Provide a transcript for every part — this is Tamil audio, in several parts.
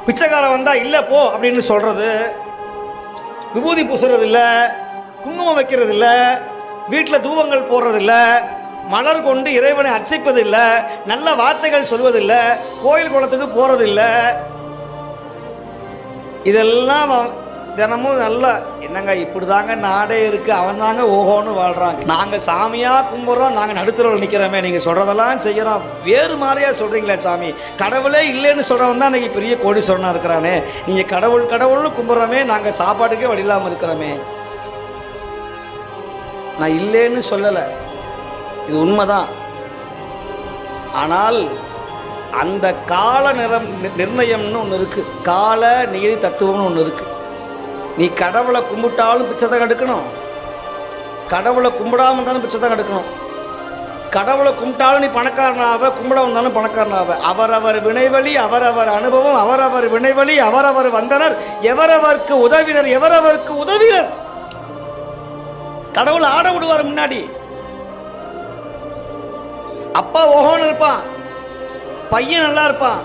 பிச்சைக்காரன் வந்தால் இல்லை போ அப்படின்னு சொல்கிறது, விபூதி பூசுறது இல்லை, குங்குமம் வைக்கிறது இல்லை, வீட்டில் தூபங்கள் போடுறதில்ல, மலர் கொண்டு இறைவனை அர்ச்சிப்பதில்லை, நல்ல வார்த்தைகள் சொல்வதில்லை, கோயில் குளத்துக்கு போகிறதில்லை. இதெல்லாம் தினமும் நல்லா என்னங்க இப்படி தாங்க நாடே இருக்குது, அவன் தாங்க ஓஹோன்னு வாழ்கிறாங்க. நாங்கள் சாமியாக கும்பிட்றோம், நாங்கள் நடுத்தரவில் நிற்கிறோமே, நீங்கள் சொல்கிறதெல்லாம் செய்கிறோம், வேறு மாதிரியாக சொல்கிறீங்களே சாமி. கடவுளே இல்லைன்னு சொல்கிறவன் தான் இன்றைக்கி பெரிய கோடீஸ்வரனாக இருக்கிறானே. நீங்கள் கடவுள்னு கும்பிட்றோமே, நாங்கள் சாப்பாட்டுக்கே வழி இல்லாமல் இருக்கிறோமே. நான் இல்லைன்னு சொல்லலை, இது உண்மைதான். ஆனால் அந்த கால நிர்ணயம்னு ஒன்று இருக்குது, கால நீதி தத்துவம்னு ஒன்று இருக்குது. நீ கடவுளை கும்பிட்டாலும் பிச்சை தான் எடுக்கணும், கடவுளை கும்பிடாமல் இருந்தாலும் பிச்சை தான் எடுக்கணும். கடவுளை கும்பிட்டாலும் நீ பணக்காரனாக, கும்பிட வந்தாலும் பணக்காரனாக. அவரவர் வினைவழி அவரவர் அனுபவம், அவரவர் வினைவழி அவரவர் வந்தனர், எவரவருக்கு உதவினர் எவரவருக்கு உதவினர். கடவுளை ஆட விடுவார் முன்னாடி. அப்பா ஓஹோன்னு இருப்பான், பையன் நல்லா இருப்பான்,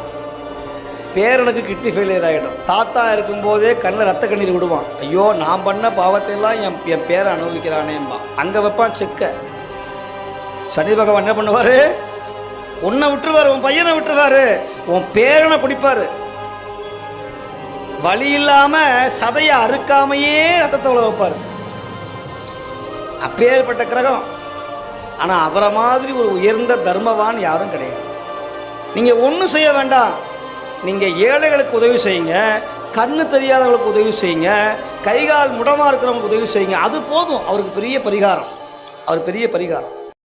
பேரனுக்கு கிட்னி ஃபெயிலியர் ஆகிடும். தாத்தா இருக்கும்போதே கண்ணில் ரத்த கண்ணீர் விடுவான், ஐயோ நான் பண்ண பாவத்தையெல்லாம் என் பேரை அனுபவிக்கிறானேம்பா. அங்கே வைப்பான் செக்க. சனி பகவான் என்ன பண்ணுவார், உன்னை விட்டுருவார், உன் பையனை விட்டுருவார், உன் பேரனை பிடிப்பார். வழி இல்லாமல் சதையை அறுக்காமையே ரத்தத்தை உள்ள வைப்பார். அப்பேற்பட்ட கிரகம். ஆனால் அவரை மாதிரி ஒரு உயர்ந்த தர்மவான் யாரும் கிடையாது. நீங்கள் ஒன்றும் செய்ய வேண்டாம், நீங்கள் ஏழைகளுக்கு உதவி செய்யுங்க, கண்ணு தெரியாதவங்களுக்கு உதவி செய்யுங்க, கைகால் முடமாக இருக்கிறவங்களுக்கு உதவி செய்யுங்க, அது போதும். அவருக்கு பெரிய பரிகாரம், அவர் பெரிய பரிகாரம்.